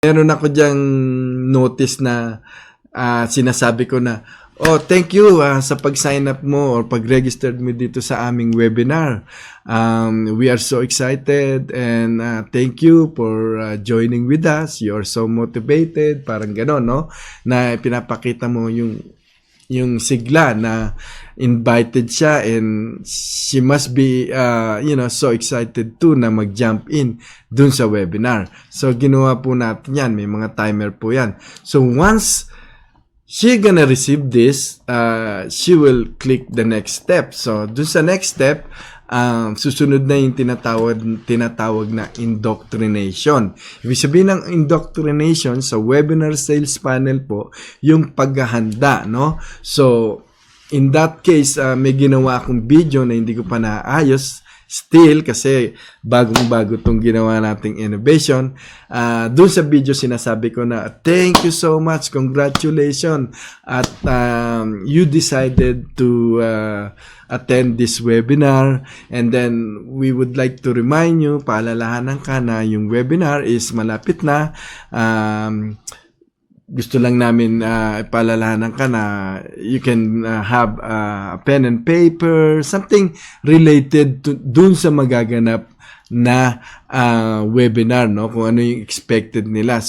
Meron ako diyang notice na sinasabi ko na, oh, thank you sa pag-sign up mo or pag-registered mo dito sa aming webinar. We are so excited and thank you for joining with us. You are so motivated. Parang gano'n, no? Na pinapakita mo yung sigla na invited siya and she must be so excited too na mag-jump in dun sa webinar. So ginawa po natin yan, may mga timer po yan. So once she gonna receive this, she will click the next step. So dun sa next step, susunod na yung tinatawag na indoctrination. Ibig sabihin ng indoctrination sa webinar sales panel po, yung paghahanda, no? So, in that case, may ginawa akong video na hindi ko pa naayos still kasi bagong-bago itong ginawa nating innovation. Doon sa video sinasabi ko na thank you so much, congratulations at you decided to attend this webinar, and then we would like to remind you, paalalahanan ka na yung webinar is malapit na. Gusto lang namin ipaalalahanan ka na you can have a pen and paper, something related to dun sa magaganap na webinar, no? Kung ano yung expected nila. So,